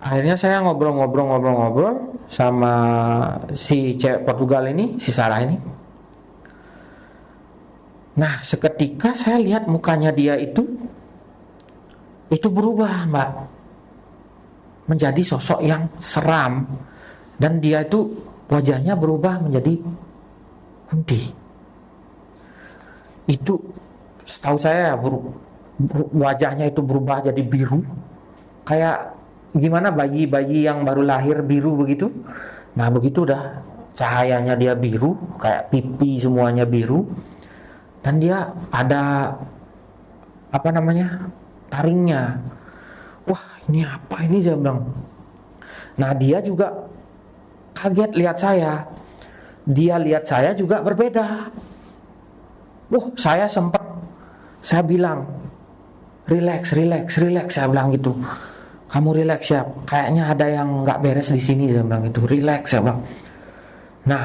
Akhirnya saya ngobrol-ngobrol sama si cewek Portugal ini, si Sarah ini. Nah, seketika saya lihat mukanya dia itu berubah, Mbak, menjadi sosok yang seram, dan dia itu wajahnya berubah menjadi kunti. Itu setahu saya wajahnya itu berubah jadi biru, kayak gimana bayi-bayi yang baru lahir biru begitu. Nah, begitu dah, cahayanya dia biru, kayak pipi semuanya biru, dan dia ada apa namanya, taringnya. Wah, ini apa ini, saya bilang. Nah, dia juga kaget lihat saya. Dia lihat saya juga berbeda. Wah, saya bilang, relax, saya bilang gitu. Kamu relax ya, kayaknya ada yang nggak beres di sini, saya bilang gitu. Relax, saya bilang. Nah,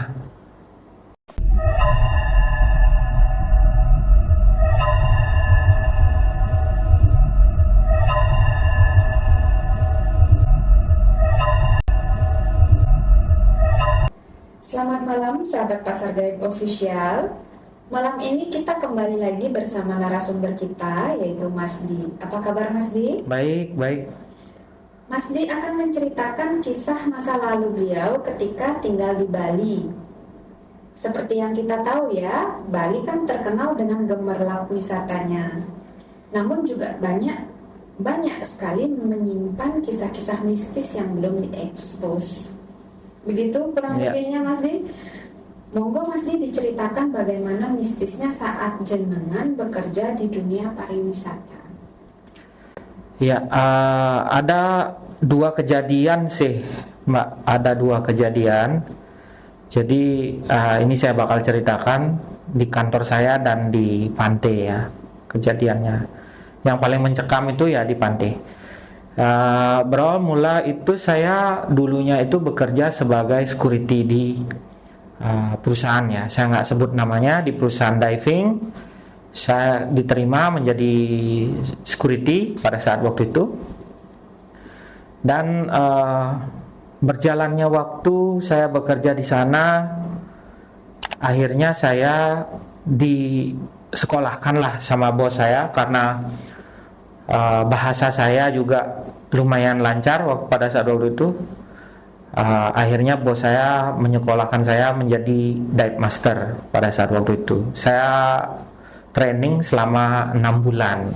Selamat malam sahabat Pasar Gaib Official. Malam ini kita kembali lagi bersama narasumber kita, yaitu Mas Di. Apa kabar Mas Di? baik. Mas Di akan menceritakan kisah masa lalu beliau ketika tinggal di Bali. Seperti yang kita tahu ya, Bali kan terkenal dengan gemerlap wisatanya. Namun juga banyak sekali menyimpan kisah-kisah mistis yang belum diekspos. Begitu kurang Ya. lebihnya Mas Di. Monggo Mas Di diceritakan bagaimana mistisnya saat jenengan bekerja di dunia pariwisata. Ya, ada dua kejadian sih, Mbak. Ada dua kejadian. Jadi ini saya bakal ceritakan di kantor saya dan di pantai ya, kejadiannya. Yang paling mencekam itu ya di pantai. Berawal mula itu saya dulunya itu bekerja sebagai security di perusahaan ya. Saya nggak sebut namanya, di perusahaan diving. Saya diterima menjadi security pada saat waktu itu, dan berjalannya waktu saya bekerja di sana, akhirnya saya disekolahkanlah sama bos saya karena bahasa saya juga lumayan lancar pada saat waktu itu. Akhirnya bos saya menyekolahkan saya menjadi dive master pada saat waktu itu. Saya training selama 6 bulan.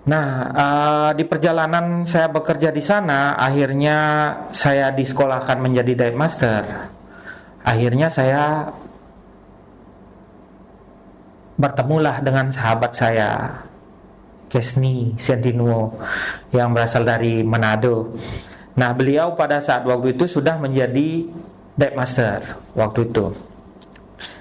Nah, di perjalanan saya bekerja di sana, akhirnya saya disekolahkan menjadi dive master. Akhirnya saya bertemulah dengan sahabat saya, Kesni Sentinuo, yang berasal dari Manado. Nah, beliau pada saat waktu itu sudah menjadi dive master waktu itu.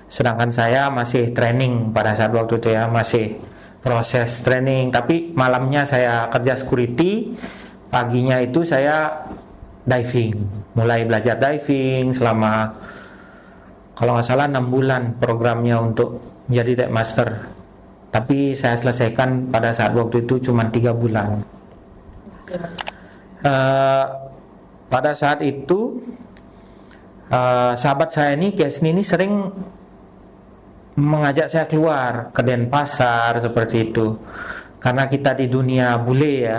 Sedangkan saya masih training pada saat waktu itu ya, masih proses training. Tapi malamnya saya kerja security, paginya itu saya diving. Mulai belajar diving selama, kalau nggak salah 6 bulan programnya untuk menjadi dive master. Tapi saya selesaikan pada saat waktu itu cuma 3 bulan. Pada saat itu sahabat saya ini, Kesni ini, sering mengajak saya keluar ke Denpasar seperti itu, karena kita di dunia bule ya.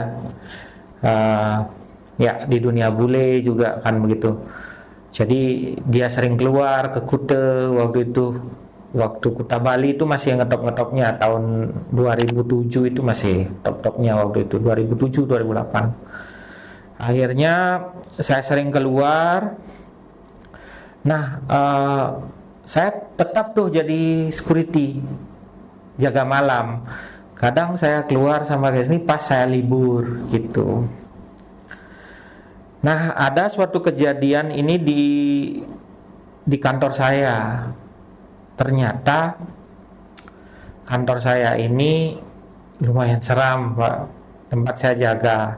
Ya, di dunia bule juga kan begitu. Jadi dia sering keluar ke Kuta waktu itu. Waktu Kuta Bali itu masih ngetop-ngetopnya tahun 2007, itu masih top-topnya waktu itu, 2007 2008. Akhirnya saya sering keluar. Nah, saya tetap tuh jadi security, jaga malam. Kadang saya keluar sama guys ini pas saya libur gitu. Nah, ada suatu kejadian ini di kantor saya. Ternyata kantor saya ini lumayan seram, Pak, tempat saya jaga.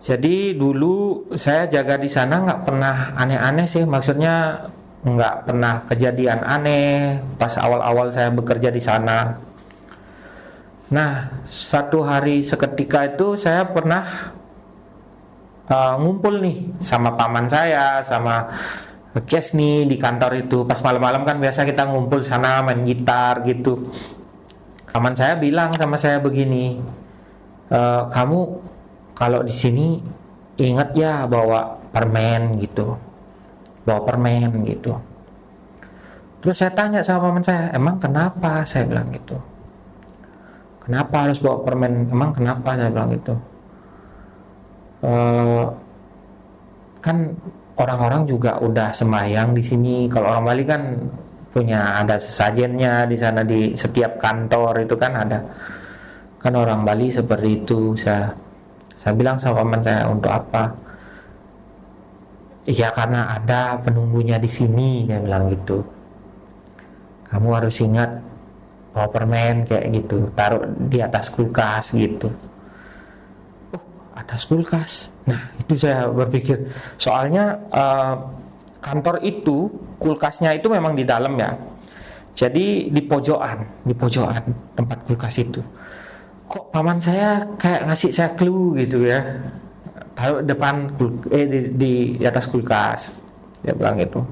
Jadi dulu saya jaga di sana nggak pernah aneh-aneh sih, maksudnya nggak pernah kejadian aneh pas awal-awal saya bekerja di sana. Nah, satu hari seketika itu saya pernah ngumpul nih sama paman saya, sama Kes nih di kantor itu. Pas malam-malam kan biasa kita ngumpul sana main gitar gitu. Paman saya bilang sama saya begini, kamu kalau di sini ingat ya bawa permen gitu, bawa permen gitu. Terus saya tanya sama paman saya, emang kenapa? Saya bilang gitu. Kenapa harus bawa permen? Emang kenapa? Saya bilang gitu. Kan orang-orang juga udah sembahyang di sini. Kalau orang Bali kan punya ada sesajennya di sana, di setiap kantor itu kan ada. Kan orang Bali seperti itu. Saya bilang sama paman saya, untuk apa? Ya karena ada penunggunya di sini, dia bilang gitu. Kamu harus ingat bawa permen kayak gitu, taruh di atas kulkas gitu. Oh, atas kulkas. Nah, itu saya berpikir, soalnya kantor itu kulkasnya itu memang di dalam ya. Jadi di pojokan tempat kulkas itu. Kok paman saya kayak ngasih saya clue gitu ya. Taruh depan di atas kulkas. Dia bilang gitu.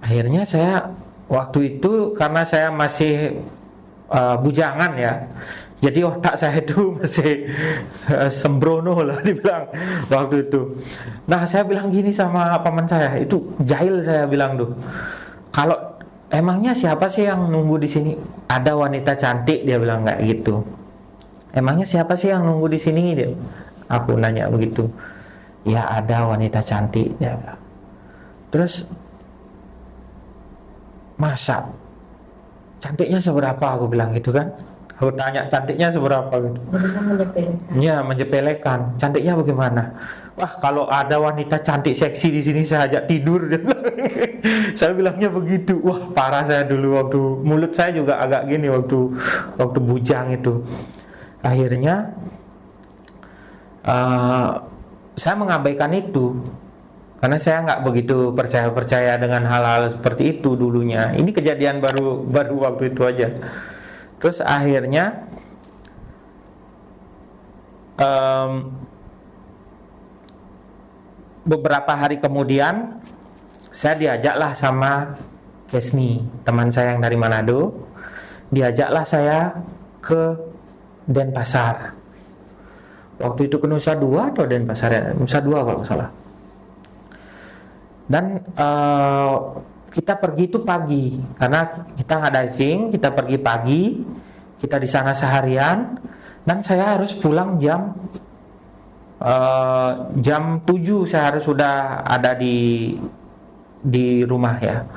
Akhirnya saya waktu itu karena saya masih bujangan ya. Jadi otak saya itu masih sembrono lah dibilang waktu itu. Nah, saya bilang gini sama paman saya, itu jahil saya bilang tuh. Kalau emangnya siapa sih yang nunggu di sini? Ada wanita cantik, dia bilang kayak gitu. Emangnya siapa sih yang nunggu di sini dia? Aku nanya begitu. Ya ada wanita cantik, dia bilang. Terus masa cantiknya seberapa, aku bilang gitu kan. Aku tanya cantiknya seberapa gitu. Jadi kan menyepelekan. Ya menjepelekan. Cantiknya bagaimana? Wah, kalau ada wanita cantik seksi di sini saya ajak tidur. Saya bilangnya begitu. Wah, parah saya dulu waktu mulut saya juga agak gini waktu bujang itu. Akhirnya saya mengabaikan itu karena saya nggak begitu percaya dengan hal-hal seperti itu dulunya. Ini kejadian baru waktu itu aja. Terus akhirnya beberapa hari kemudian saya diajaklah sama Kesni, teman saya yang dari Manado. Diajaklah saya ke Denpasar. Waktu itu ke Nusa Dua atau Denpasar ya? Nusa Dua kalau nggak salah. Dan kita pergi itu pagi karena kita nggak diving, kita pergi pagi, kita di sana seharian, dan saya harus pulang jam 7 saya harus sudah ada di rumah ya,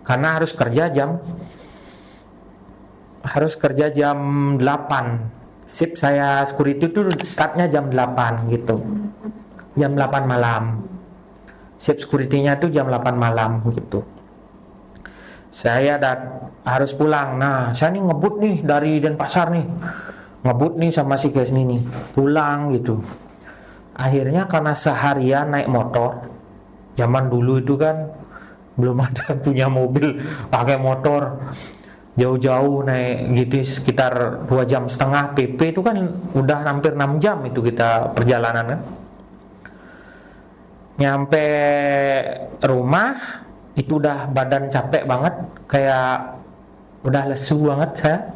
karena harus kerja jam 8. Shift saya security itu startnya jam 8 gitu, jam 8 malam. Shift security-nya itu jam 8 malam gitu. Saya harus pulang. Nah, saya nih ngebut nih dari Denpasar nih. Ngebut nih sama si guys nih pulang gitu. Akhirnya karena seharian naik motor. Zaman dulu itu kan belum ada punya mobil, pakai motor jauh-jauh naik gitu sekitar 2,5 jam. PP itu kan udah hampir 6 jam itu kita perjalanan kan. Nyampe rumah itu udah badan capek banget, kayak udah lesu banget saya.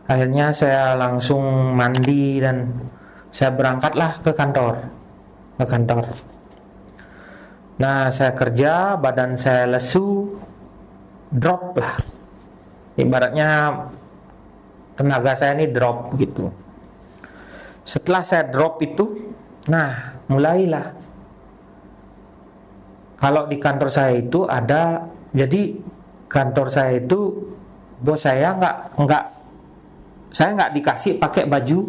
Akhirnya saya langsung mandi dan saya berangkatlah ke kantor. Nah, saya kerja, badan saya lesu, drop lah. Ibaratnya tenaga saya ini drop gitu. Setelah saya drop itu, nah mulailah. Kalau di kantor saya itu ada, jadi kantor saya itu bos saya nggak dikasih pakai baju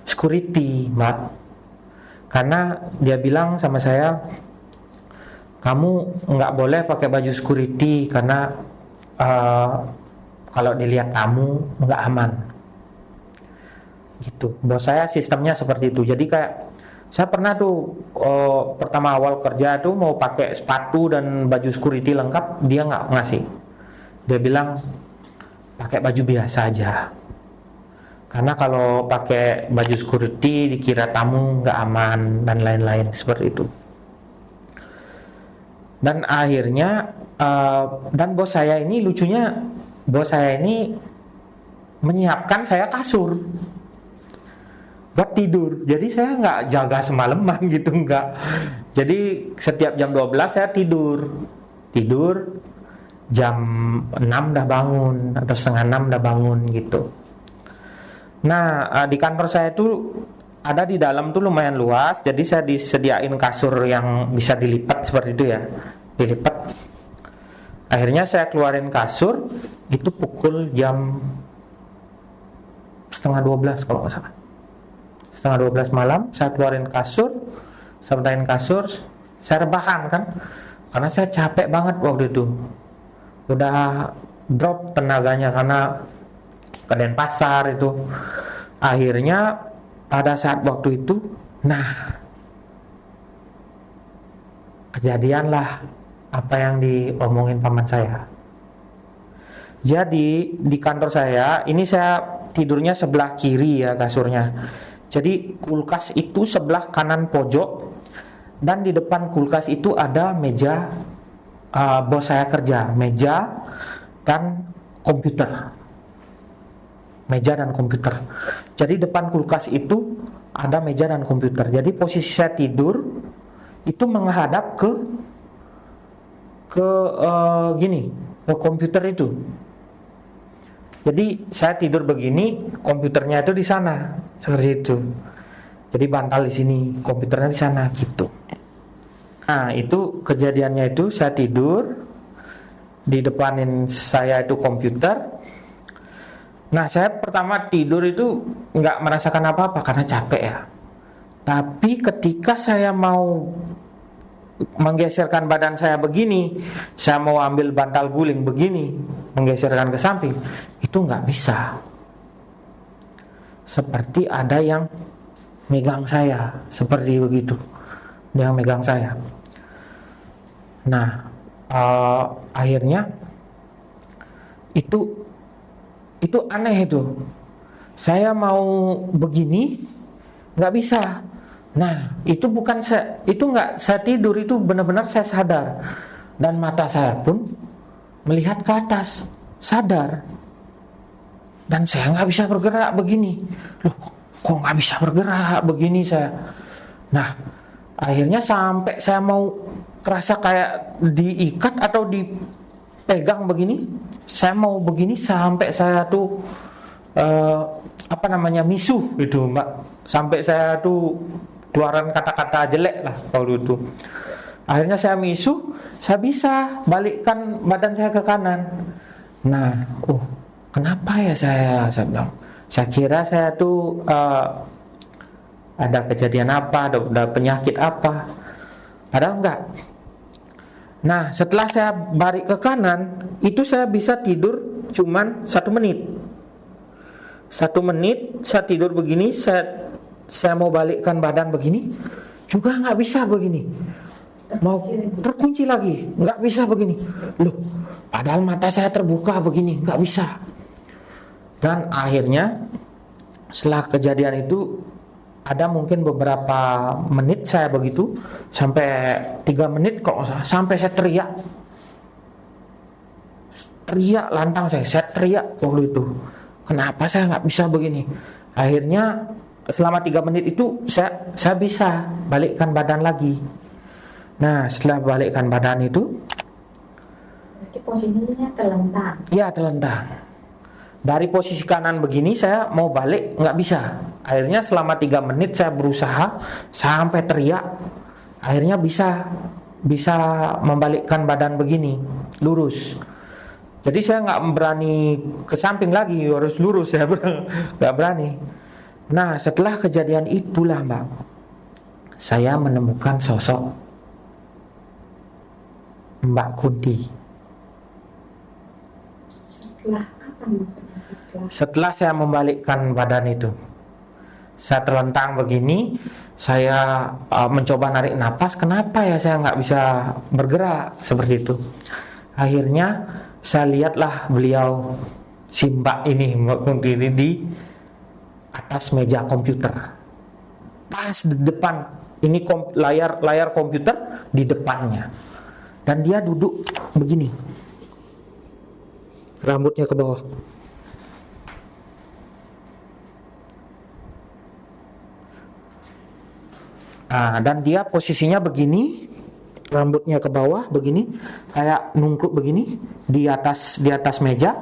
security, Mbak. Karena dia bilang sama saya, kamu nggak boleh pakai baju security karena kalau dilihat tamu nggak aman. Gitu. Bos saya sistemnya seperti itu. Jadi kayak saya pernah tuh pertama awal kerja tuh mau pakai sepatu dan baju security lengkap, dia nggak ngasih. Dia bilang pakai baju biasa aja. Karena kalau pakai baju security dikira tamu nggak aman dan lain-lain seperti itu. Dan akhirnya dan bos saya ini lucunya, bos saya ini menyiapkan saya kasur buat tidur. Jadi saya nggak jaga semalaman gitu, nggak. Jadi setiap jam 12 saya tidur jam 6 udah bangun atau setengah 6 udah bangun gitu. Nah, di kantor saya itu ada di dalam tuh lumayan luas, jadi saya disediain kasur yang bisa dilipat seperti itu ya, dilipat. Akhirnya saya keluarin kasur itu pukul jam setengah 12 kalau nggak salah. Setengah 12 malam saya keluarin kasur, saya bentahin kasur, saya rebahan kan, karena saya capek banget waktu itu, udah drop tenaganya karena ke Denpasar itu. Akhirnya pada saat waktu itu, nah kejadianlah apa yang diomongin paman saya. Jadi di kantor saya ini saya tidurnya sebelah kiri ya kasurnya. Jadi kulkas itu sebelah kanan pojok, dan di depan kulkas itu ada meja bos saya kerja, meja dan komputer. Meja dan komputer. Jadi depan kulkas itu ada meja dan komputer. Jadi posisi saya tidur itu menghadap ke ke komputer itu. Jadi saya tidur begini, komputernya itu di sana, seperti itu. Jadi bantal di sini, komputernya di sana gitu. Nah, itu kejadiannya itu saya tidur, di depanin saya itu komputer. Nah, saya pertama tidur itu nggak merasakan apa-apa karena capek ya. Tapi ketika saya mau menggeserkan badan saya begini, saya mau ambil bantal guling begini, menggeserkan ke samping, itu nggak bisa. Seperti ada yang megang saya, seperti begitu. Dia megang saya. Nah, akhirnya itu aneh itu. Saya mau begini nggak bisa. Nah, itu bukan itu nggak saya tidur, itu benar-benar saya sadar, dan mata saya pun melihat ke atas, sadar, dan saya nggak bisa bergerak begini. Loh, kok nggak bisa bergerak begini saya? Nah, akhirnya sampai saya mau kerasa kayak diikat atau dipegang begini, saya mau begini sampai saya tuh misuh gitu mbak, sampai saya tuh keluaran kata-kata jelek lah kalau itu. Akhirnya saya misuh, saya bisa balikkan badan saya ke kanan. Nah, kenapa ya saya bilang, saya kira saya tuh ada kejadian apa, ada penyakit apa, padahal enggak. Nah, setelah saya balik ke kanan, itu saya bisa tidur cuman 1 menit. 1 menit saya tidur begini, saya mau balikkan badan begini, juga nggak bisa begini. Mau terkunci lagi, nggak bisa begini. Loh, padahal mata saya terbuka begini, nggak bisa. Dan akhirnya setelah kejadian itu ada mungkin beberapa menit saya begitu, sampai 3 menit kok, sampai saya teriak lantang, saya teriak waktu itu. Kenapa saya nggak bisa begini? Akhirnya selama 3 menit itu saya bisa balikkan badan lagi. Nah, setelah balikkan badan itu, berarti posisinya telentang. ya telentang. Dari posisi kanan begini saya mau balik nggak bisa. Akhirnya selama 3 menit saya berusaha sampai teriak. Akhirnya bisa membalikkan badan begini lurus. Jadi saya nggak berani ke samping lagi, harus lurus, saya nggak berani. Nah, setelah kejadian itulah mbak, saya menemukan sosok Mbak Kunti. Setelah kapan maksudnya? Setelah saya membalikkan badan itu, saya terlentang begini, saya mencoba narik napas. Kenapa ya saya nggak bisa bergerak seperti itu? Akhirnya saya lihatlah beliau, si Mbak ini, Mbak Kunti ini atas meja komputer. Pas di depan, ini layar komputer di depannya. Dan dia duduk begini. Rambutnya ke bawah. Dan dia posisinya begini, rambutnya ke bawah begini, kayak nungkruk begini di atas meja,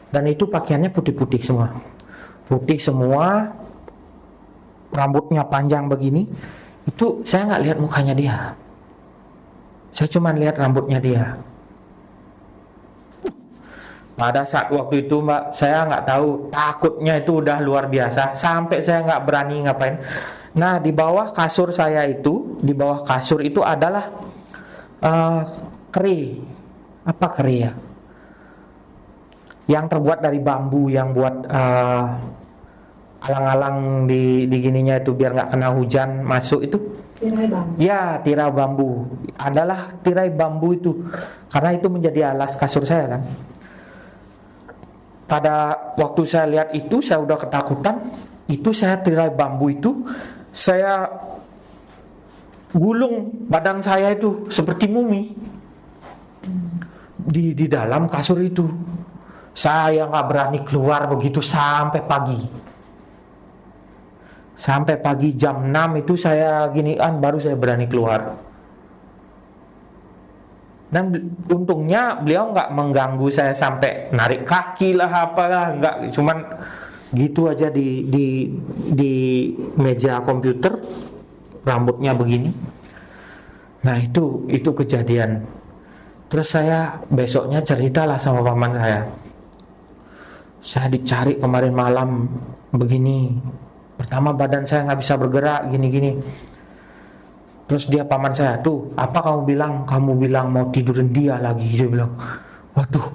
dan itu pakaiannya putih semua, rambutnya panjang begini. Itu saya nggak lihat mukanya dia, saya cuma lihat rambutnya dia. Pada saat waktu itu Mbak, saya nggak tahu, takutnya itu udah luar biasa sampai saya nggak berani ngapain. Nah, di bawah kasur itu adalah keri ya, yang terbuat dari bambu, yang buat alang-alang di gininya itu biar nggak kena hujan masuk itu. Tirai bambu. Ya, tirai bambu. Adalah tirai bambu itu, karena itu menjadi alas kasur saya kan. Pada waktu saya lihat itu, saya udah ketakutan. Itu saya tirai bambu itu, saya gulung badan saya itu seperti mumi di dalam kasur itu. Saya nggak berani keluar begitu sampai pagi. Sampai pagi jam 6 itu saya ginian baru saya berani keluar. Dan untungnya beliau nggak mengganggu saya sampai narik kaki lah apalah, nggak, cuman gitu aja di meja komputer, rambutnya begini. Nah itu kejadian. Terus saya besoknya ceritalah sama paman saya dicari kemarin malam begini. Pertama badan saya nggak bisa bergerak gini-gini. Terus dia paman saya, tuh apa kamu bilang mau tidurin dia lagi, dia bilang. Waduh.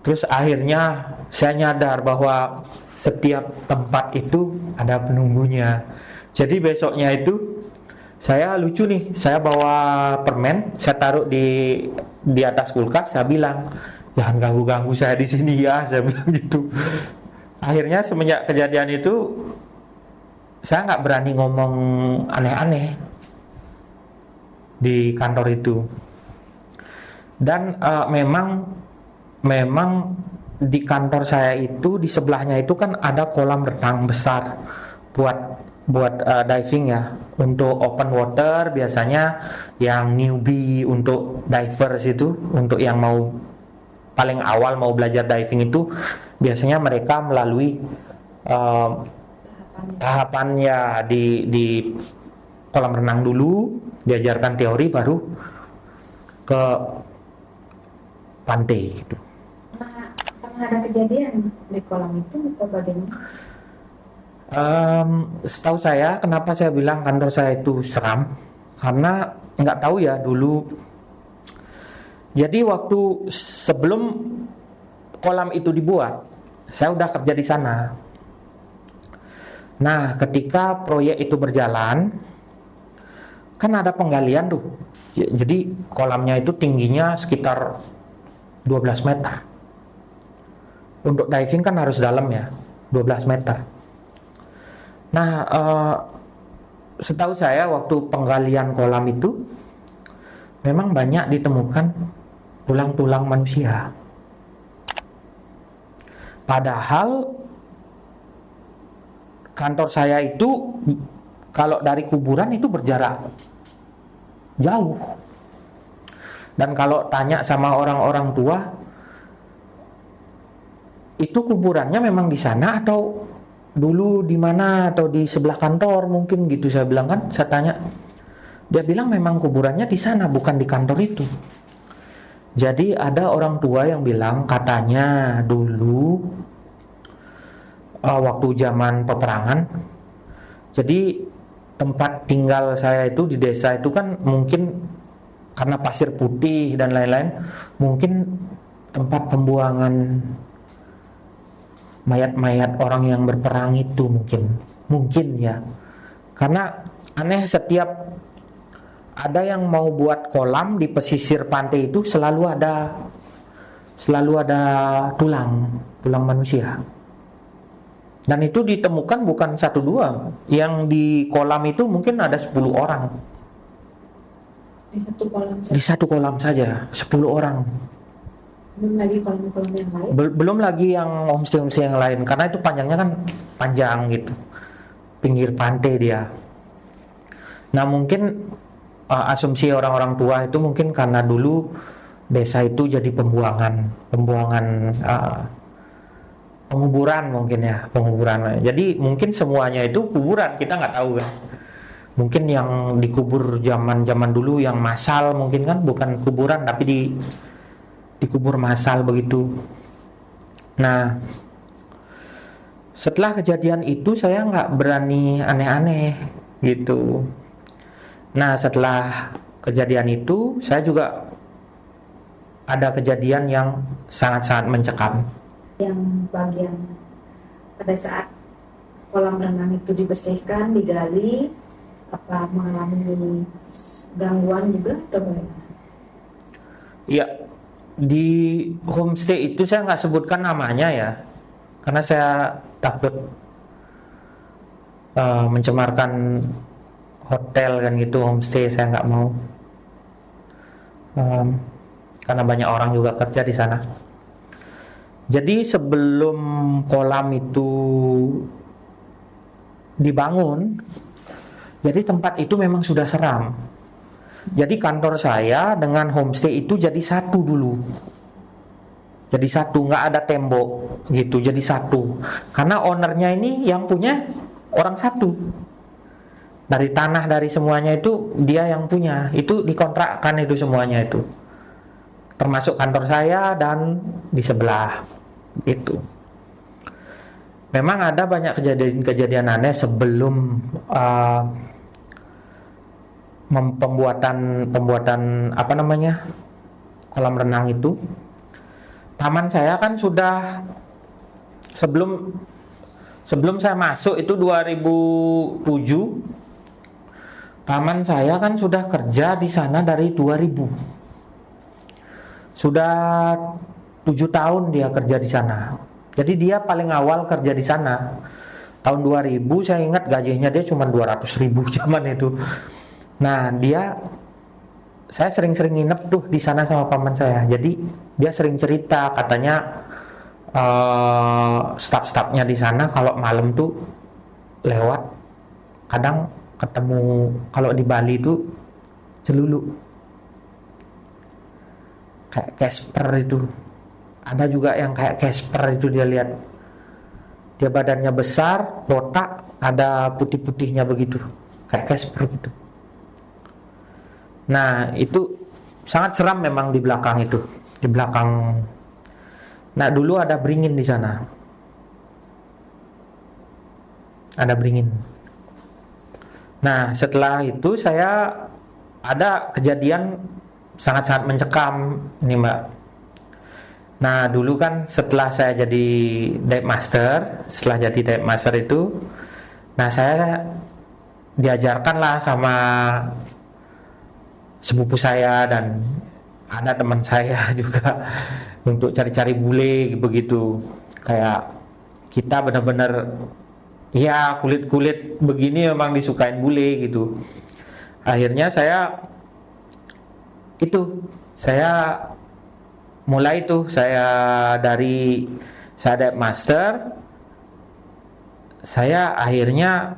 Terus akhirnya saya nyadar bahwa setiap tempat itu ada penunggunya. Jadi besoknya itu saya lucu nih, saya bawa permen, saya taruh di atas kulkas, saya bilang jangan ganggu saya di sini ya, saya bilang gitu. Akhirnya semenjak kejadian itu saya nggak berani ngomong aneh-aneh di kantor itu. Dan memang di kantor saya itu di sebelahnya itu kan ada kolam renang besar buat diving ya, untuk open water biasanya, yang newbie untuk divers itu, untuk yang mau paling awal mau belajar diving itu biasanya mereka melalui tahapannya di kolam renang dulu, diajarkan teori baru ke pantai gitu. Pernah ada kejadian di kolam itu atau bagaimana? Setahu saya, kenapa saya bilang kantor saya itu seram, karena nggak tahu ya dulu. Jadi waktu sebelum kolam itu dibuat, saya udah kerja di sana. Nah, ketika proyek itu berjalan, kan ada penggalian tuh. Jadi kolamnya itu tingginya sekitar 12 meter. Untuk diving kan harus dalam ya, 12 meter. Nah, setahu saya waktu penggalian kolam itu memang banyak ditemukan tulang-tulang manusia. Padahal kantor saya itu kalau dari kuburan itu berjarak jauh. Dan kalau tanya sama orang-orang tua, itu kuburannya memang di sana atau dulu di mana, atau di sebelah kantor mungkin gitu, saya bilang kan, saya tanya. Dia bilang memang kuburannya di sana, bukan di kantor itu. Jadi ada orang tua yang bilang katanya dulu waktu zaman peperangan, jadi tempat tinggal saya itu di desa itu kan mungkin karena pasir putih dan lain-lain, mungkin tempat pembuangan mayat-mayat orang yang berperang itu mungkin ya. Karena aneh, setiap ada yang mau buat kolam di pesisir pantai itu selalu ada tulang manusia. Dan itu ditemukan bukan satu dua, yang di kolam itu mungkin ada 10 orang. Di satu kolam Di satu kolam saja 10 orang. belum lagi kolam-kolam yang lain. Belum lagi yang homestay yang lain, karena itu panjangnya kan panjang gitu, pinggir pantai dia. Nah mungkin asumsi orang-orang tua itu mungkin karena dulu desa itu jadi pembuangan penguburan mungkin ya, penguburan. Jadi mungkin semuanya itu kuburan, kita nggak tahu kan. Mungkin yang dikubur zaman dulu yang massal mungkin kan, bukan kuburan tapi dikubur massal begitu. Nah setelah kejadian itu saya nggak berani aneh-aneh gitu. Nah setelah kejadian itu saya juga ada kejadian yang sangat-sangat mencekam. Yang bagian pada saat kolam renang itu dibersihkan, digali, apa mengalami gangguan juga atau bagaimana? Iya, di homestay itu saya nggak sebutkan namanya ya, karena saya takut mencemarkan hotel kan gitu. Homestay saya nggak mau, karena banyak orang juga kerja di sana. Jadi sebelum kolam itu dibangun, jadi tempat itu memang sudah seram. Jadi kantor saya dengan homestay itu jadi satu dulu. Jadi satu, nggak ada tembok gitu, jadi satu. Karena ownernya ini yang punya orang satu. Dari tanah, dari semuanya itu dia yang punya. Itu dikontrakkan itu semuanya itu. Termasuk kantor saya dan di sebelah itu. Memang ada banyak kejadian aneh sebelum pembuatan apa namanya kolam renang itu. Taman saya kan sudah sebelum saya masuk itu 2007. Taman saya kan sudah kerja di sana dari 2000. Sudah 7 tahun dia kerja di sana. Jadi dia paling awal kerja di sana. Tahun 2000 saya ingat gajinya dia cuma 200.000 zaman itu. Nah saya sering-sering nginep tuh di sana sama paman saya. Jadi dia sering cerita katanya staf-stafnya di sana kalau malam tuh lewat kadang ketemu, kalau di Bali itu celulu kayak Casper itu. Ada juga yang kayak Casper itu, dia lihat dia badannya besar, botak, ada putih-putihnya begitu kayak Casper gitu. Nah itu sangat seram memang di belakang itu, di belakang. Nah dulu ada beringin di sana, ada beringin. Nah setelah itu saya ada kejadian sangat-sangat mencekam ini Mbak. Nah dulu kan setelah saya jadi dive master, itu, nah saya diajarkan lah sama sepupu saya dan ada teman saya juga untuk cari-cari bule begitu. Kayak kita benar-benar ya kulit-kulit begini memang disukain bule gitu. Akhirnya saya mulai itu dari dive master, saya akhirnya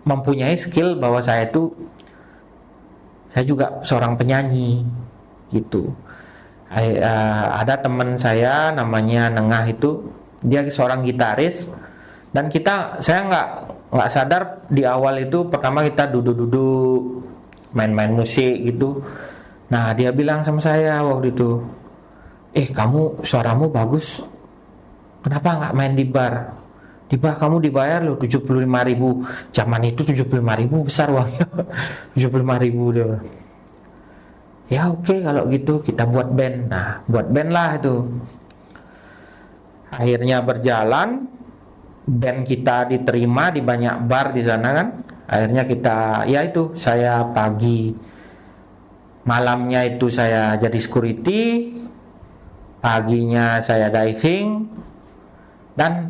mempunyai skill bahwa saya juga seorang penyanyi gitu. Ada teman saya namanya Nengah itu, dia seorang gitaris, dan saya nggak sadar di awal itu pertama kita duduk-duduk main-main musik gitu. Nah dia bilang sama saya waktu itu, kamu suaramu bagus, kenapa nggak main di bar? Di bar kamu dibayar loh 75.000. Zaman itu 75.000 besar uangnya. 75.000 dia. Ya oke, kalau gitu kita buat band. Nah buat band lah itu. Akhirnya berjalan, band kita diterima di banyak bar di sana kan. Akhirnya saya pagi, malamnya itu saya jadi security, paginya saya diving, dan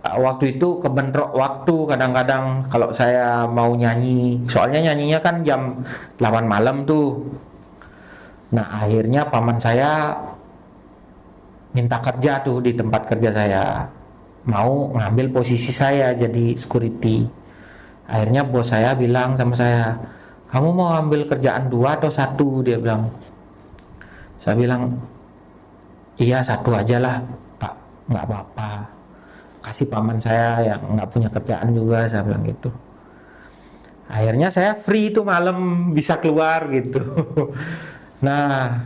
waktu itu kebentrok waktu, kadang-kadang kalau saya mau nyanyi, soalnya nyanyinya kan jam 8 malam tuh. Nah akhirnya paman saya minta kerja tuh di tempat kerja saya, mau ngambil posisi saya jadi security. Akhirnya bos saya bilang sama saya, kamu mau ambil kerjaan 2 atau 1? Dia bilang. Saya bilang, iya 1 aja lah pak, nggak apa-apa, kasih paman saya yang nggak punya kerjaan juga, saya bilang gitu. Akhirnya saya free itu malam, bisa keluar gitu. Nah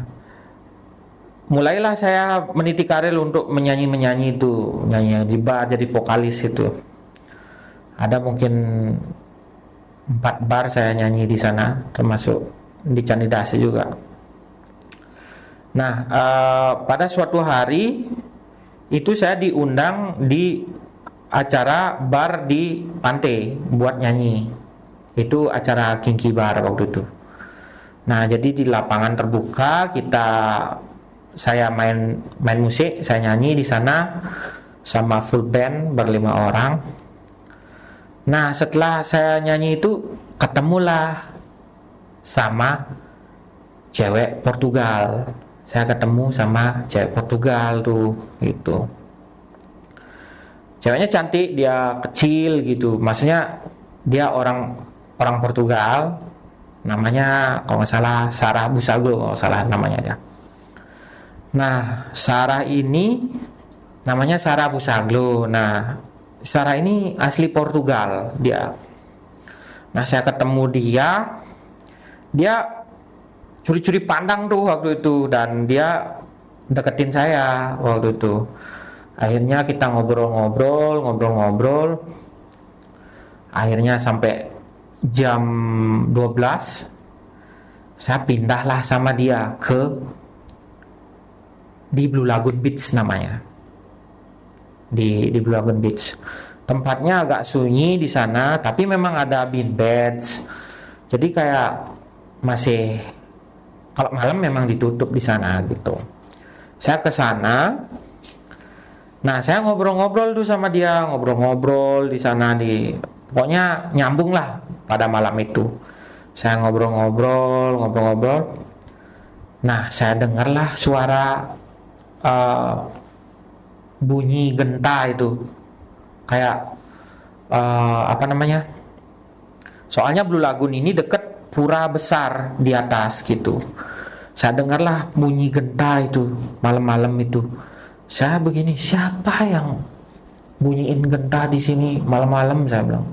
mulailah saya meniti karir untuk menyanyi itu, nyanyi di bar, jadi vokalis itu. Ada mungkin 4 bar saya nyanyi di sana, termasuk di Candidase juga. Nah pada suatu hari itu saya diundang di acara bar di pantai buat nyanyi. Itu acara Kinky Bar waktu itu. Nah jadi di lapangan terbuka saya main musik, saya nyanyi di sana sama full band ber-5 orang. Nah setelah saya nyanyi itu ketemulah sama cewek Portugal. Saya ketemu sama cewek Portugal tuh gitu. Ceweknya cantik, dia kecil gitu. Maksudnya dia orang Portugal. Namanya kalau nggak salah Sarah Busaglo, kalau salah namanya dia. Nah Sarah ini namanya Sarah Busaglo. Nah Sarah ini asli Portugal dia. Nah saya ketemu dia curi-curi pandang tuh waktu itu, dan dia deketin saya waktu itu. Akhirnya kita ngobrol. Akhirnya sampai jam 12 saya pindahlah sama dia di Blue Lagoon Beach namanya. Di Blue Lagoon Beach. Tempatnya agak sunyi di sana, tapi memang ada bean beds. Jadi kayak masih, kalau malam memang ditutup di sana gitu. Saya ke sana. Nah, saya ngobrol-ngobrol tuh sama dia, ngobrol-ngobrol di sana, pokoknya nyambung lah pada malam itu. Saya ngobrol-ngobrol. Nah, saya dengarlah suara bunyi genta itu. Kayak apa namanya? Soalnya Blue Lagoon ini deket pura besar di atas gitu. Saya dengarlah bunyi genta itu malam-malam itu. Saya begini, siapa yang bunyiin genta di sini malam-malam, saya bilang.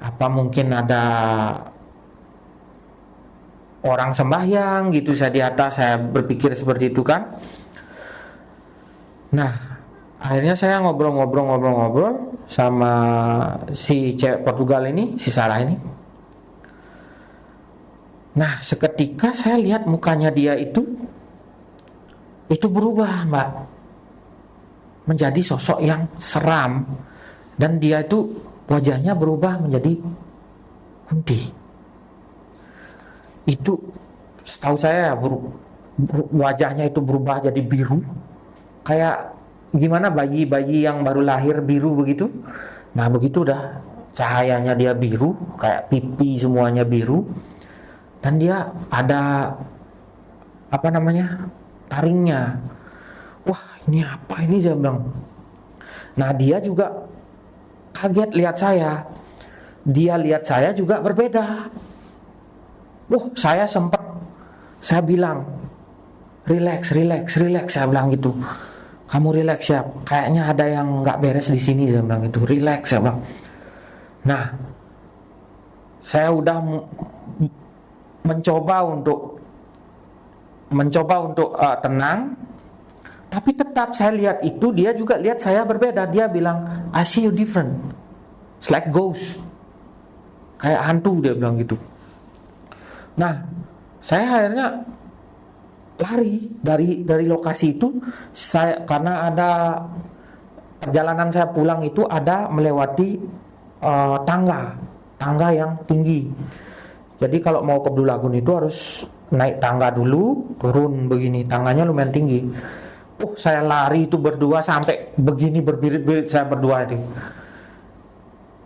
Apa mungkin ada orang sembahyang gitu saya di atas, saya berpikir seperti itu kan. Nah, akhirnya saya ngobrol sama si cewek Portugal ini, si Sarah ini. Nah, seketika saya lihat mukanya dia itu berubah, Mbak, menjadi sosok yang seram, dan dia itu wajahnya berubah menjadi kunti. Itu setahu saya wajahnya itu berubah jadi biru, kayak gimana bayi yang baru lahir biru begitu. Nah begitu dah, cahayanya dia biru, kayak pipi semuanya biru, dan dia ada apa namanya, taringnya. Wah, ini apa ini, saya bilang. Nah dia juga kaget lihat saya. Dia lihat saya juga berbeda. Wah, saya bilang, relax, saya bilang gitu. Kamu relax ya, kayaknya ada yang nggak beres di sini, saya bilang gitu. Relax, saya bilang. Nah, saya udah mencoba untuk tenang, tapi tetap saya lihat itu, dia juga lihat saya berbeda. Dia bilang, I see you different, it's like ghost, kayak hantu, dia bilang gitu. Nah, saya akhirnya lari dari lokasi itu. Karena ada perjalanan saya pulang itu ada melewati tangga yang tinggi. Jadi kalau mau ke Blue Lagoon itu harus naik tangga dulu, turun begini, tangganya lumayan tinggi. Saya lari itu berdua sampai begini berbirit-birit saya berdua itu.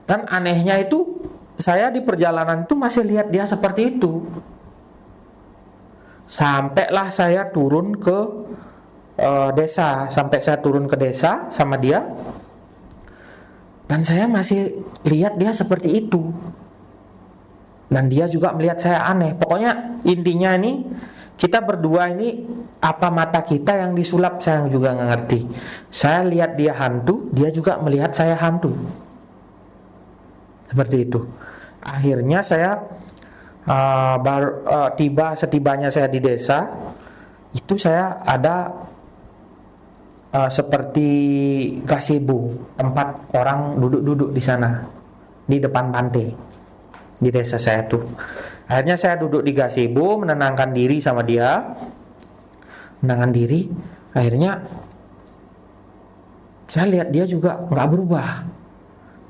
Dan anehnya itu saya di perjalanan itu masih lihat dia seperti itu. Sampailah saya turun ke desa, sampai saya turun ke desa sama dia. Dan saya masih lihat dia seperti itu. Dan dia juga melihat saya aneh. Pokoknya intinya ini kita berdua ini apa mata kita yang disulap saya juga nggak ngerti. Saya lihat dia hantu, dia juga melihat saya hantu. Seperti itu. Akhirnya saya setibanya saya di desa, itu saya ada seperti gazebo, tempat orang duduk-duduk di sana, di depan pantai, di desa saya tuh. Akhirnya saya duduk di gazebo, menenangkan diri sama dia, menenangkan diri. Akhirnya saya lihat dia juga nggak berubah.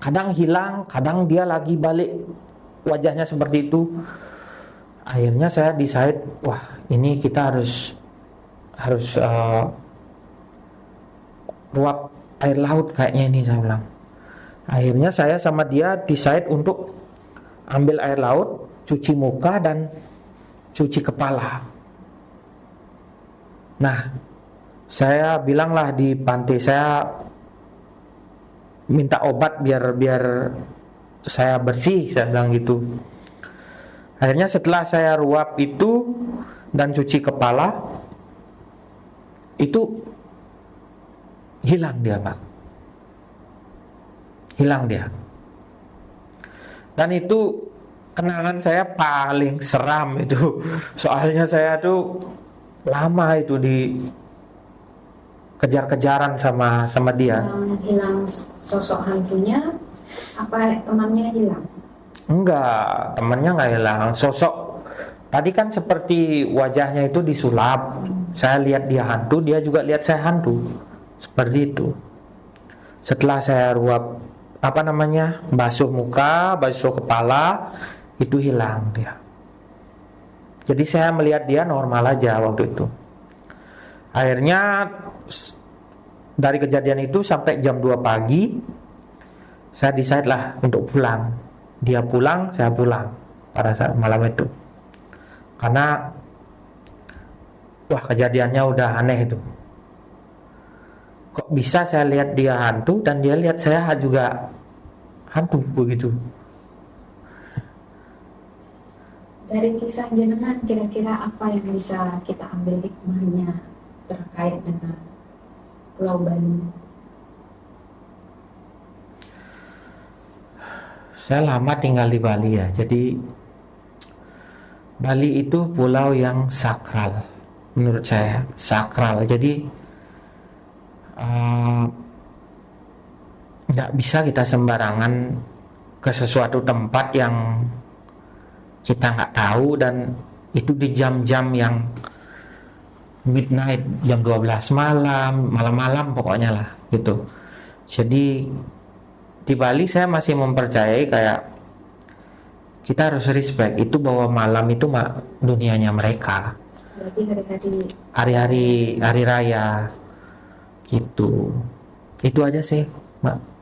Kadang hilang, kadang dia lagi balik wajahnya seperti itu. Akhirnya saya decide, wah ini kita harus ruap air laut kayaknya ini, saya bilang. Akhirnya saya sama dia decide untuk ambil air laut, cuci muka dan cuci kepala. Nah, saya bilanglah di pantai, saya minta obat biar saya bersih, saya bilang gitu. Akhirnya setelah saya ruap itu dan cuci kepala, itu hilang dia, Pak. Hilang dia. Dan itu kenangan saya paling seram itu. Soalnya saya tuh lama itu di kejar-kejaran sama dia. Hilang sosok hantunya, apa temannya hilang? Enggak, temannya enggak hilang. Sosok tadi kan seperti wajahnya itu disulap. Saya lihat dia hantu, dia juga lihat saya hantu. Seperti itu. Setelah saya ruap basuh muka, basuh kepala, itu hilang dia. Jadi saya melihat dia normal aja waktu itu. Akhirnya dari kejadian itu sampai jam 2 pagi saya decide lah untuk pulang. Dia pulang, saya pulang pada saat malam itu. Karena kejadiannya udah aneh itu. Kok bisa saya lihat dia hantu dan dia lihat saya juga hantu begitu. Dari kisah jenengan kira-kira apa yang bisa kita ambil hikmahnya terkait dengan Pulau Bali? Saya lama tinggal di Bali ya, jadi Bali itu pulau yang sakral, menurut saya sakral. Jadi nggak bisa kita sembarangan ke sesuatu tempat yang kita nggak tahu, dan itu di jam-jam yang midnight, jam 12 malam pokoknya lah gitu. Jadi di Bali saya masih mempercayai kayak kita harus respect itu bahwa malam itu dunianya mereka. Berarti Hari raya gitu. Itu aja sih, Mbak.